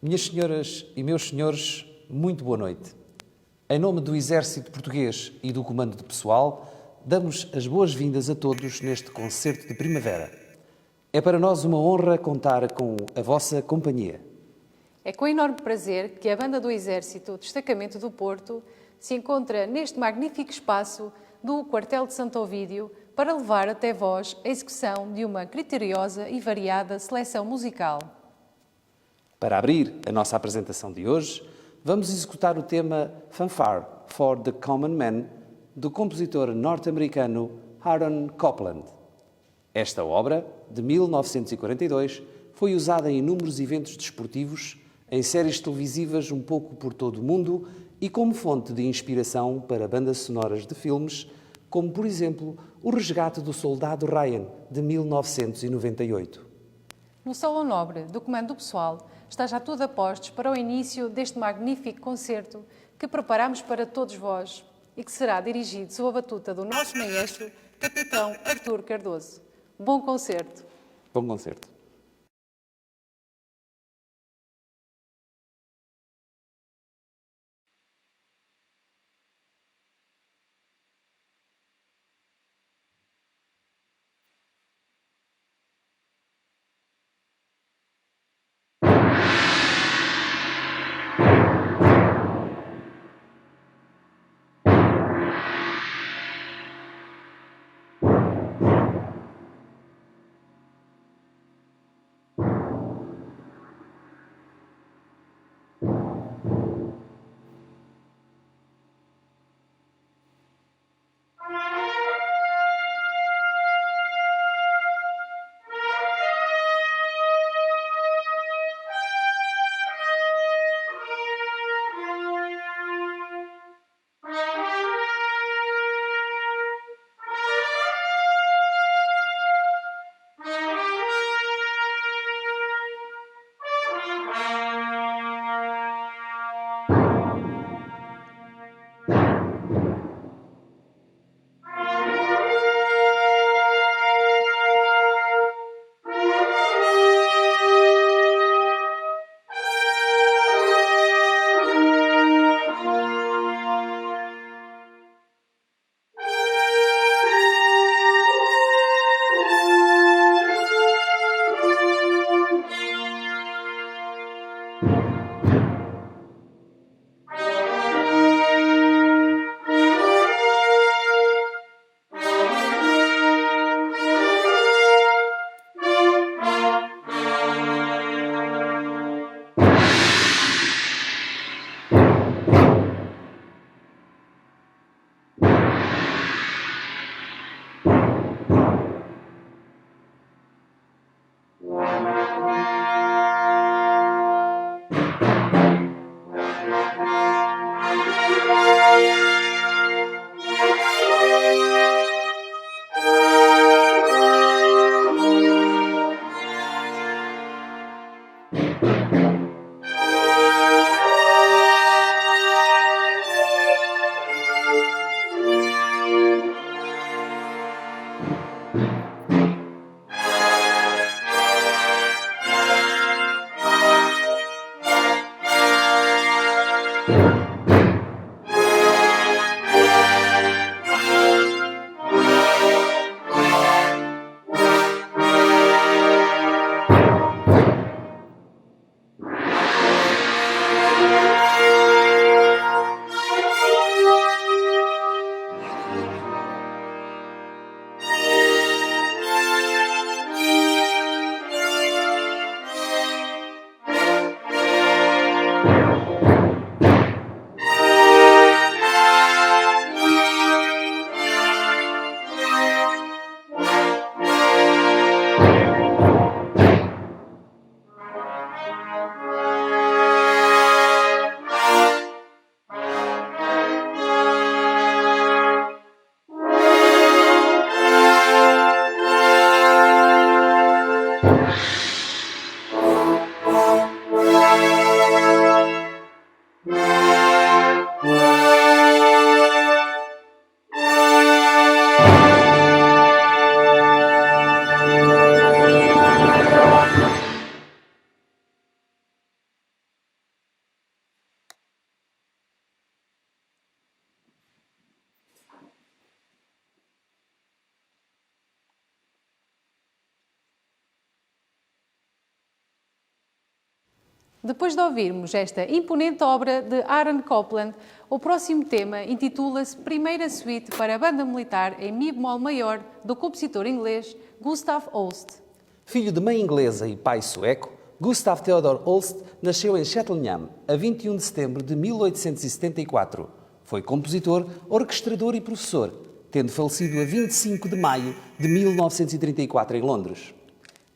Minhas senhoras e meus senhores, muito boa noite. Em nome do Exército Português e do Comando de Pessoal, damos as boas-vindas a todos neste concerto de primavera. É para nós uma honra contar com a vossa companhia. É com enorme prazer que a Banda do Exército, Destacamento do Porto, se encontra neste magnífico espaço do Quartel de Santo Ovídio para levar até vós a execução de uma criteriosa e variada seleção musical. Para abrir a nossa apresentação de hoje, vamos executar o tema Fanfare for the Common Man, do compositor norte-americano Aaron Copland. Esta obra, de 1942, foi usada em inúmeros eventos desportivos, em séries televisivas um pouco por todo o mundo e como fonte de inspiração para bandas sonoras de filmes, como, por exemplo, O Resgate do Soldado Ryan, de 1998. No Salão Nobre do Comando do Pessoal está já tudo a postos para o início deste magnífico concerto que preparamos para todos vós e que será dirigido sob a batuta do nosso maestro, Capitão Artur Cardoso. Bom concerto! Bom concerto! Depois de ouvirmos esta imponente obra de Aaron Copland, o próximo tema intitula-se Primeira Suite para a Banda Militar em Mi bemol maior, do compositor inglês Gustav Holst. Filho de mãe inglesa e pai sueco, Gustav Theodor Holst nasceu em Cheltenham a 21 de setembro de 1874. Foi compositor, orquestrador e professor, tendo falecido a 25 de maio de 1934 em Londres.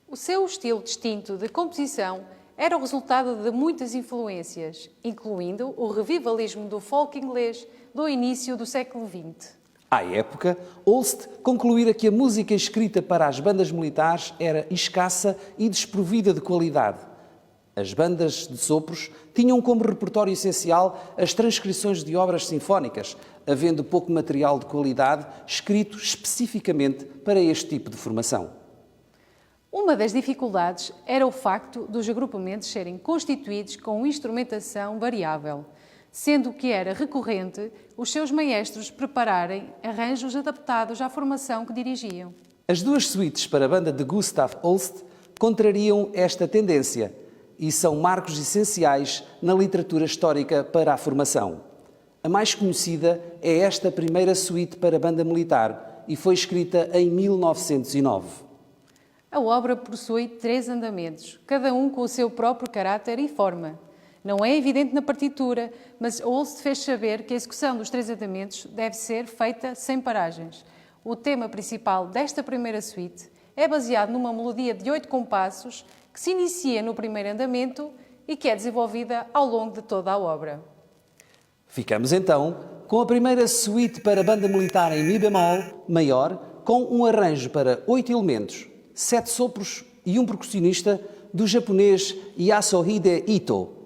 O seu estilo distinto de composição era o resultado de muitas influências, incluindo o revivalismo do folk inglês do início do século XX. À época, Holst concluíra que a música escrita para as bandas militares era escassa e desprovida de qualidade. As bandas de sopros tinham como repertório essencial as transcrições de obras sinfónicas, havendo pouco material de qualidade escrito especificamente para este tipo de formação. Uma das dificuldades era o facto dos agrupamentos serem constituídos com instrumentação variável, sendo que era recorrente os seus maestros prepararem arranjos adaptados à formação que dirigiam. As duas suítes para a banda de Gustav Holst contrariam esta tendência e são marcos essenciais na literatura histórica para a formação. A mais conhecida é esta primeira suíte para a banda militar e foi escrita em 1909. A obra possui 3 andamentos, cada um com o seu próprio caráter e forma. Não é evidente na partitura, mas Holst fez saber que a execução dos 3 andamentos deve ser feita sem paragens. O tema principal desta primeira suíte é baseado numa melodia de 8 compassos que se inicia no primeiro andamento e que é desenvolvida ao longo de toda a obra. Ficamos então com a primeira suíte para a banda militar em Mi bemol maior, com um arranjo para 8 elementos, 7 sopros e um percussionista do japonês Yasuhide Ito.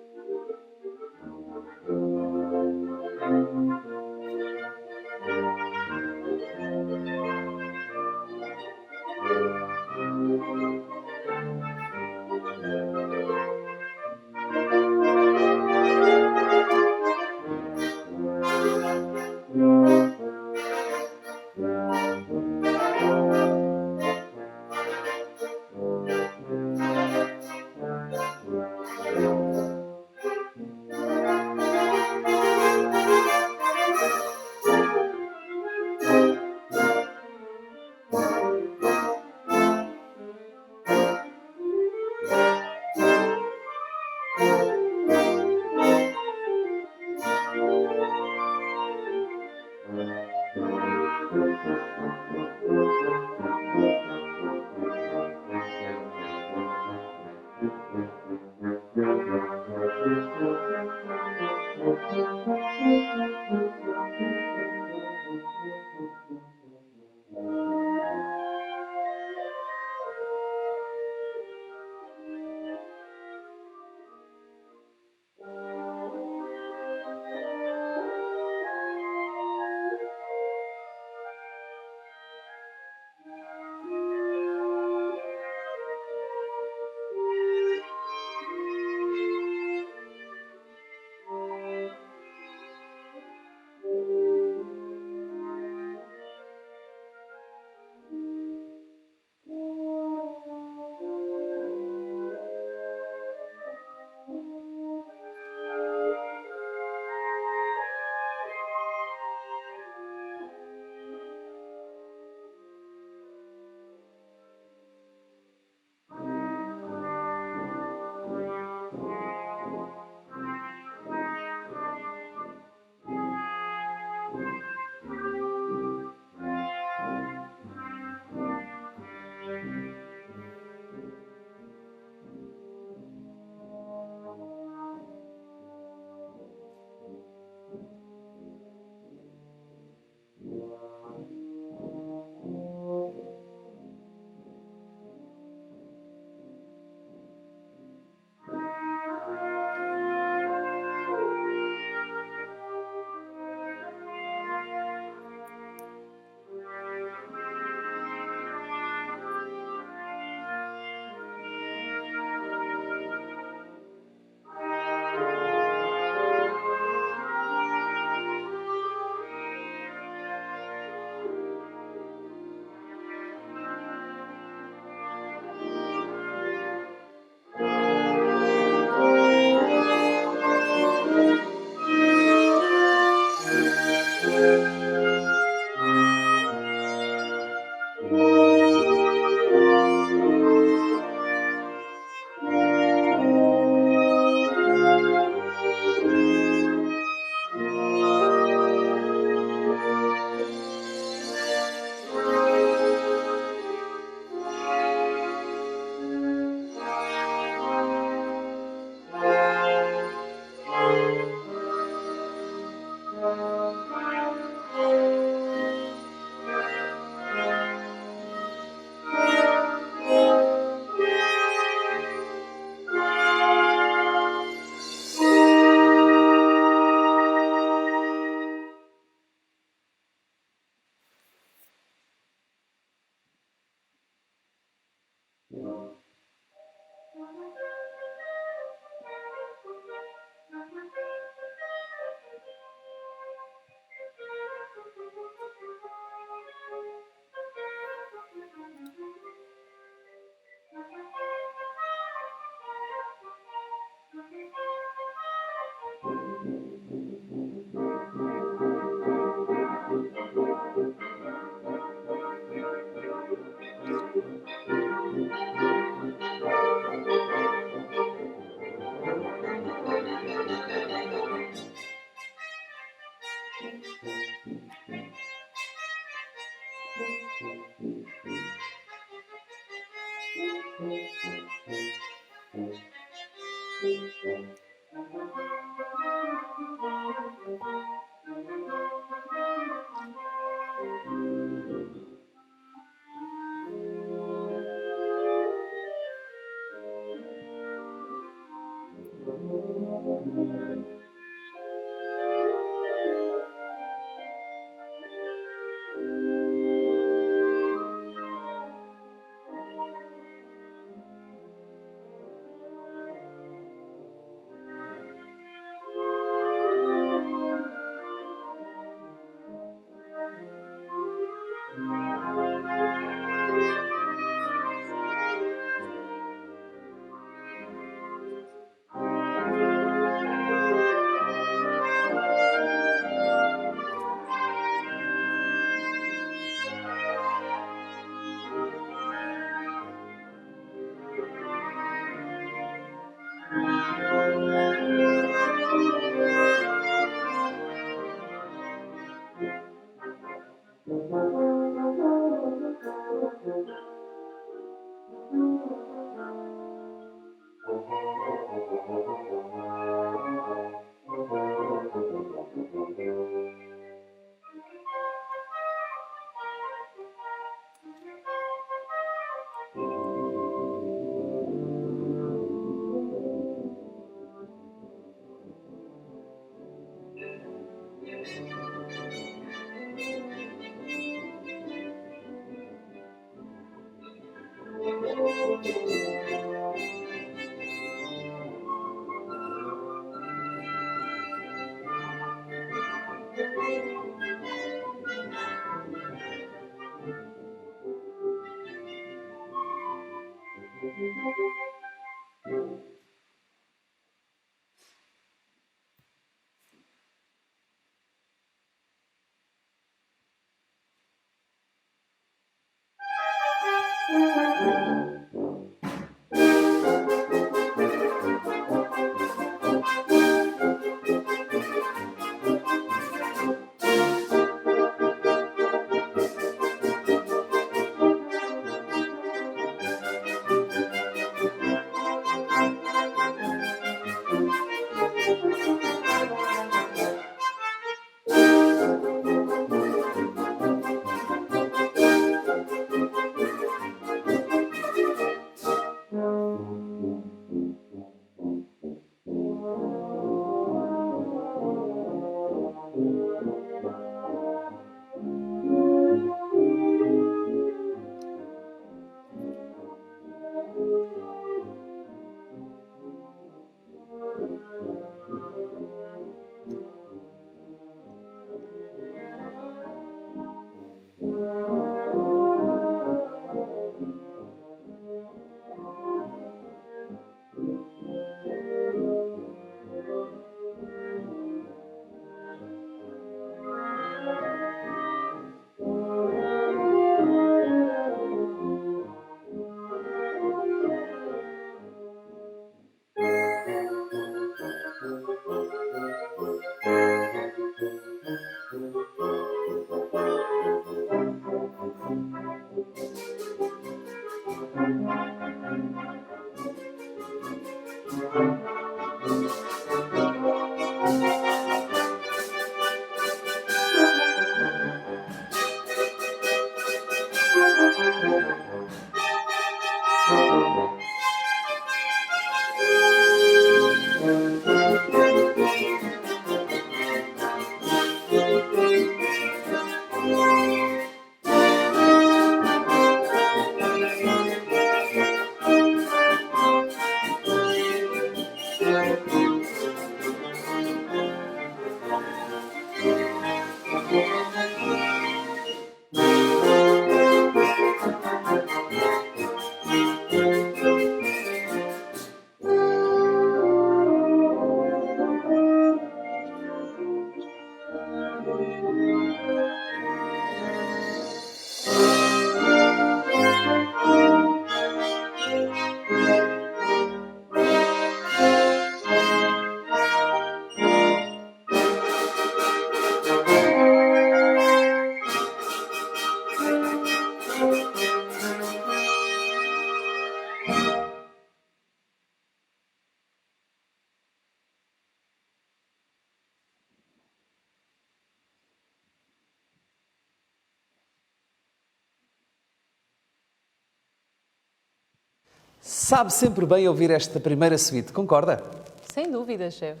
Sabe sempre bem ouvir esta primeira suíte, concorda? Sem dúvida, chefe.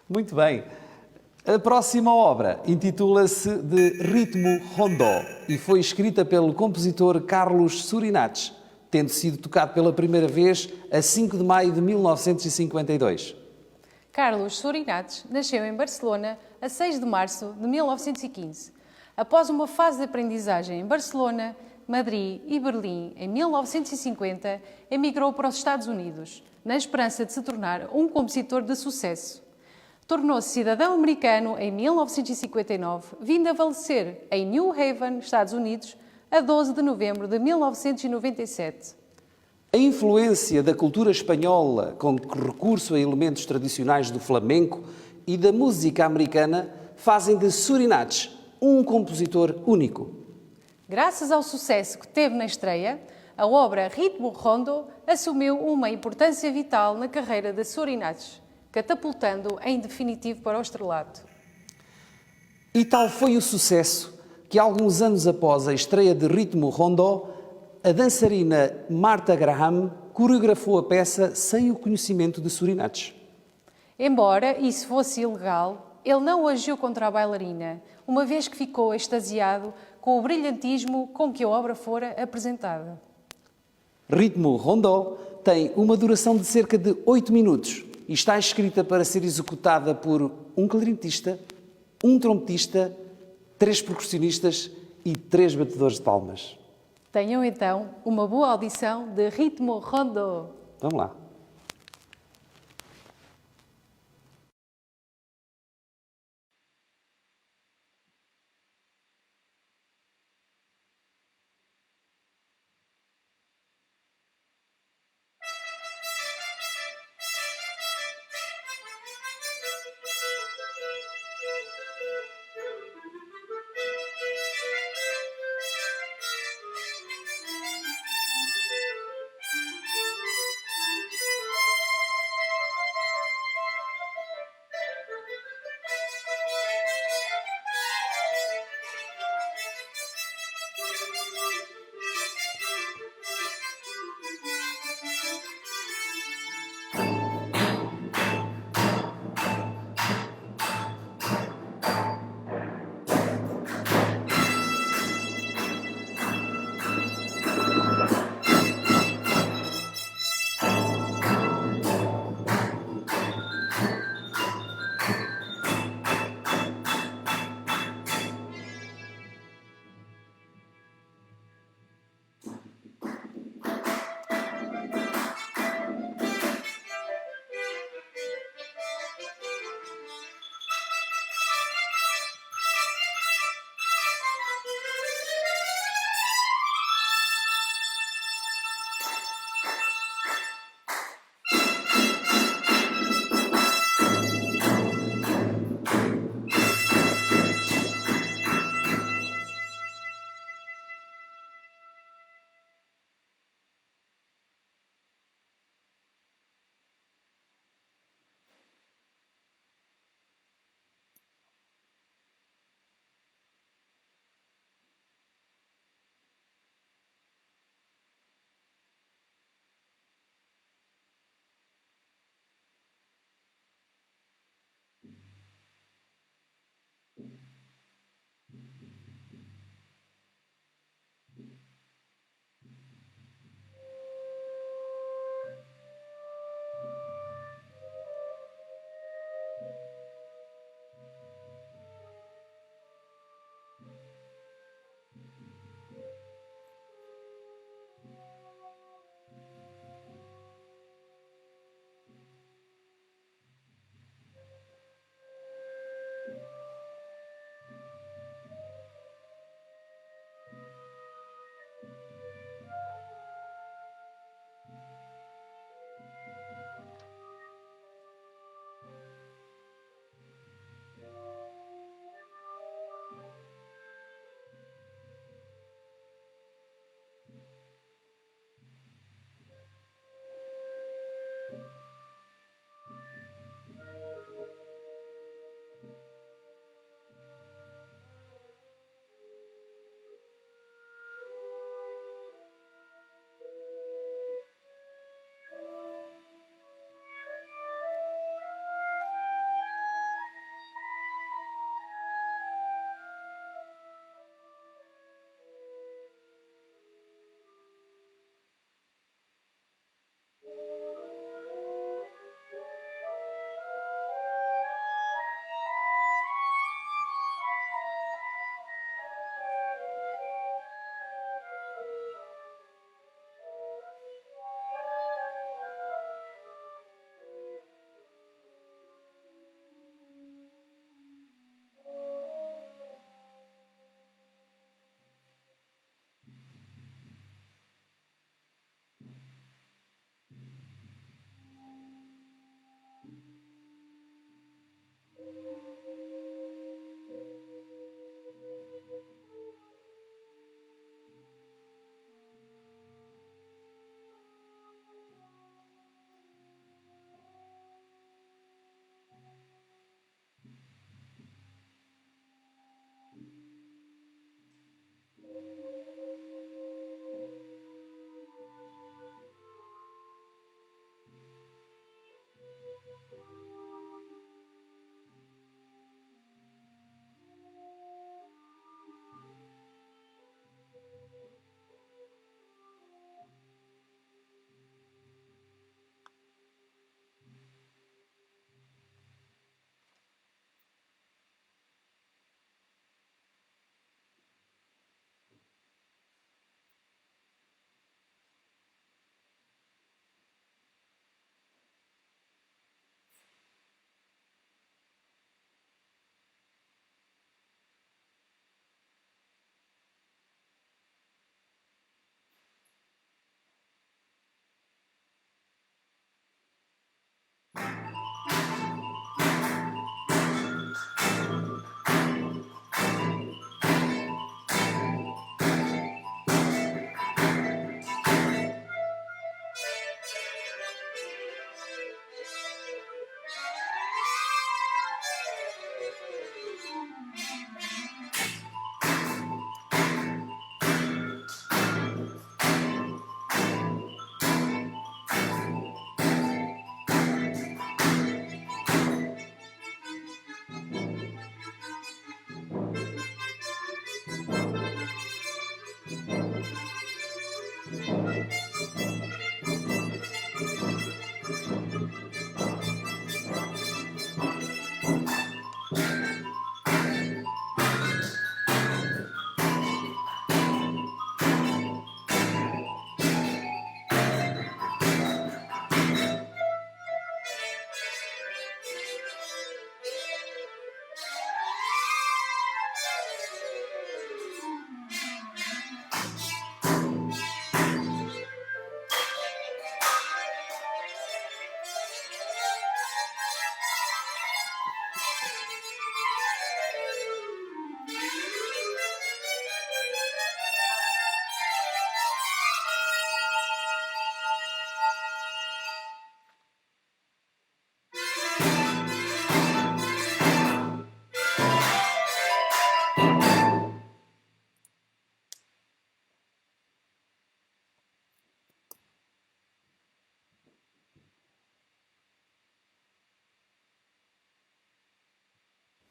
Muito bem. A próxima obra intitula-se de Ritmo Rondó e foi escrita pelo compositor Carlos Surinats, tendo sido tocado pela primeira vez a 5 de maio de 1952. Carlos Surinats nasceu em Barcelona a 6 de março de 1915. Após uma fase de aprendizagem em Barcelona, Madrid e Berlim em 1950, emigrou para os Estados Unidos, na esperança de se tornar um compositor de sucesso. Tornou-se cidadão americano em 1959, vindo a falecer em New Haven, Estados Unidos, a 12 de novembro de 1997. A influência da cultura espanhola, com recurso a elementos tradicionais do flamenco e da música americana, fazem de Surinats um compositor único. Graças ao sucesso que teve na estreia, a obra Ritmo Rondo assumiu uma importância vital na carreira de Surinats, catapultando em definitivo para o estrelato. E tal foi o sucesso que, alguns anos após a estreia de Ritmo Rondó, a dançarina Martha Graham coreografou a peça sem o conhecimento de Surinats. Embora isso fosse ilegal, ele não agiu contra a bailarina, uma vez que ficou extasiado com o brilhantismo com que a obra fora apresentada. Ritmo Rondó tem uma duração de cerca de 8 minutos e está escrita para ser executada por um clarinetista, um trompetista, 3 percussionistas e 3 batedores de palmas. Tenham então uma boa audição de Ritmo Rondo. Vamos lá.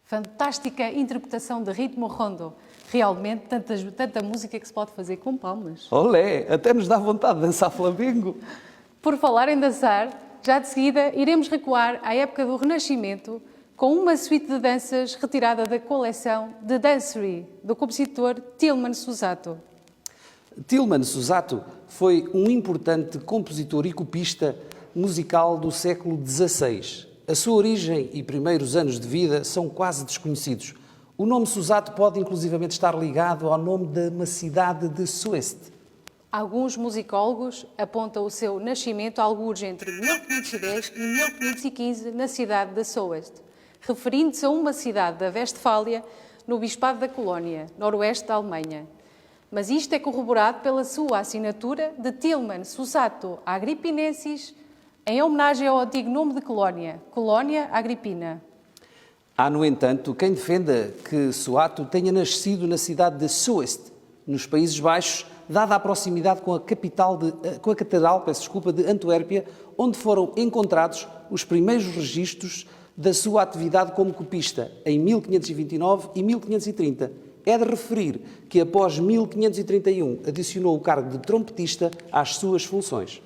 Fantástica interpretação de ritmo rondo. Realmente, tanta música que se pode fazer com palmas. Olé, até nos dá vontade de dançar flamengo. Por falar em dançar, já de seguida iremos recuar à época do Renascimento com uma suíte de danças retirada da coleção The Dancery, do compositor Tilman Susato. Tilman Susato foi um importante compositor e copista musical do século XVI. A sua origem e primeiros anos de vida são quase desconhecidos. O nome Susato pode inclusivamente estar ligado ao nome de uma cidade de Soest. Alguns musicólogos apontam o seu nascimento a algures entre 1510 e 1515 na cidade de Soest, referindo-se a uma cidade da Westfália, no Bispado da Colónia, noroeste da Alemanha. Mas isto é corroborado pela sua assinatura de Tilman Susato Agripinensis, em homenagem ao antigo nome de Colónia, Colónia Agripina. Há, no entanto, quem defenda que Suato tenha nascido na cidade de Soest, nos Países Baixos, dada a proximidade com a catedral de Antuérpia, onde foram encontrados os primeiros registros da sua atividade como copista, em 1529 e 1530. É de referir que, após 1531, adicionou o cargo de trompetista às suas funções.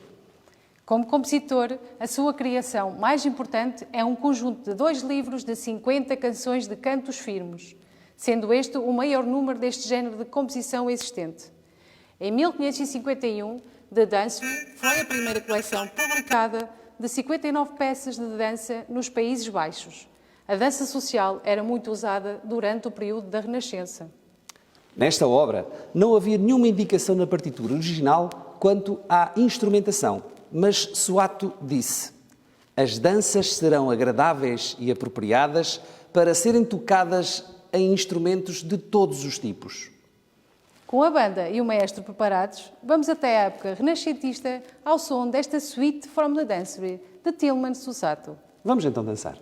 Como compositor, a sua criação mais importante é um conjunto de 2 livros de 50 canções de cantos firmes, sendo este o maior número deste género de composição existente. Em 1551, The Dancery foi a primeira coleção publicada de 59 peças de dança nos Países Baixos. A dança social era muito usada durante o período da Renascença. Nesta obra, não havia nenhuma indicação na partitura original quanto à instrumentação, mas Suato disse: as danças serão agradáveis e apropriadas para serem tocadas em instrumentos de todos os tipos. Com a banda e o maestro preparados, vamos até a época renascentista ao som desta suite from the Dancery de Tilman Susato. Vamos então dançar.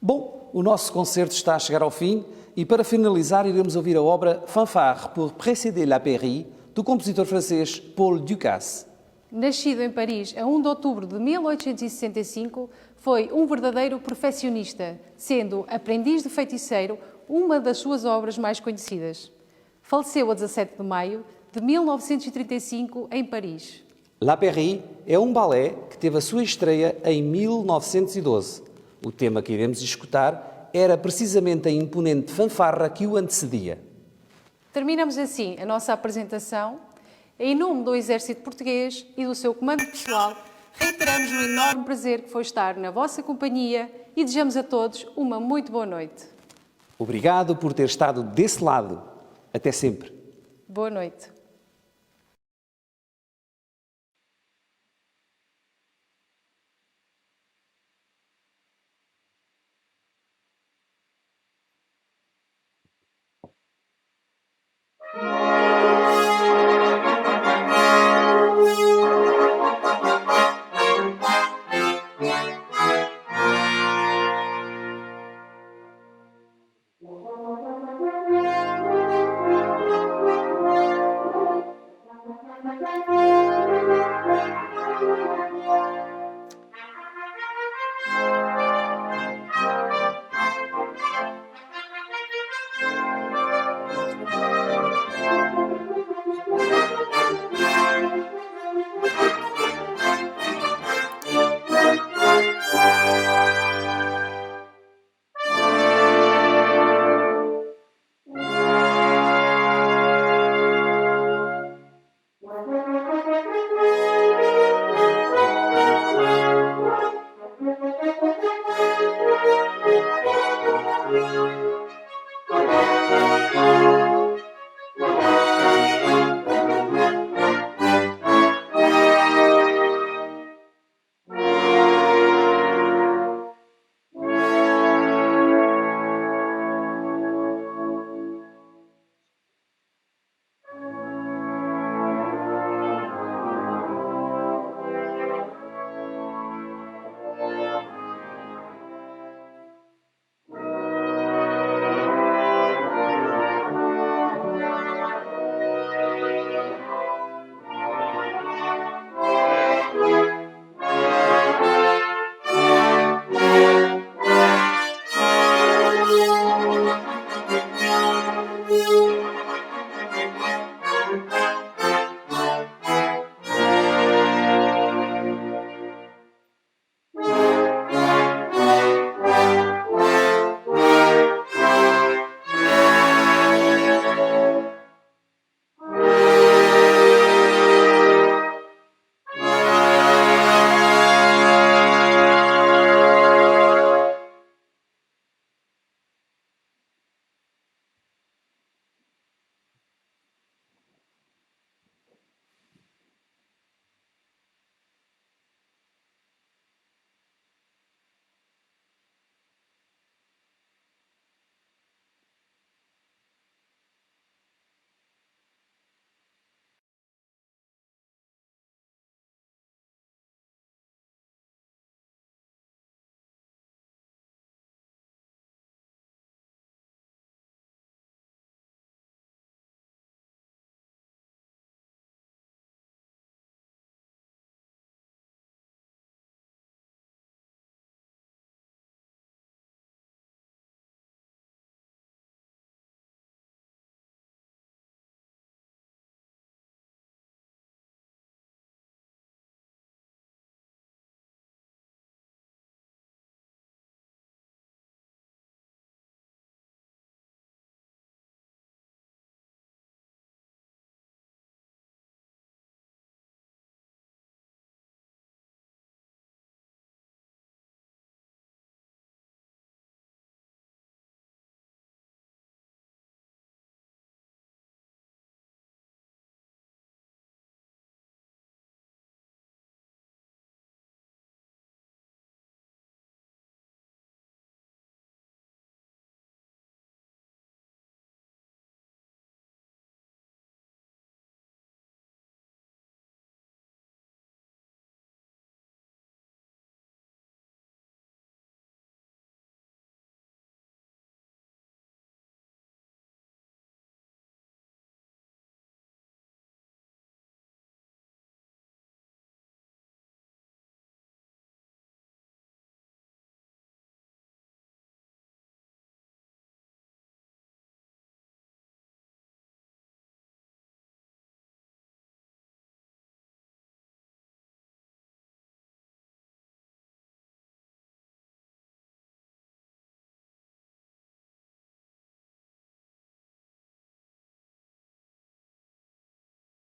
Bom, o nosso concerto está a chegar ao fim e para finalizar iremos ouvir a obra Fanfare pour précéder la pairie, do compositor francês Paul Dukas. Nascido em Paris a 1 de outubro de 1865, foi um verdadeiro perfeccionista, sendo Aprendiz de Feiticeiro uma das suas obras mais conhecidas. Faleceu a 17 de maio de 1935 em Paris. La Pairie é um balé que teve a sua estreia em 1912. O tema que iremos escutar era precisamente a imponente fanfarra que o antecedia. Terminamos assim a nossa apresentação. Em nome do Exército Português e do seu comando pessoal, reiteramos o enorme prazer que foi estar na vossa companhia e desejamos a todos uma muito boa noite. Obrigado por ter estado desse lado. Até sempre. Boa noite.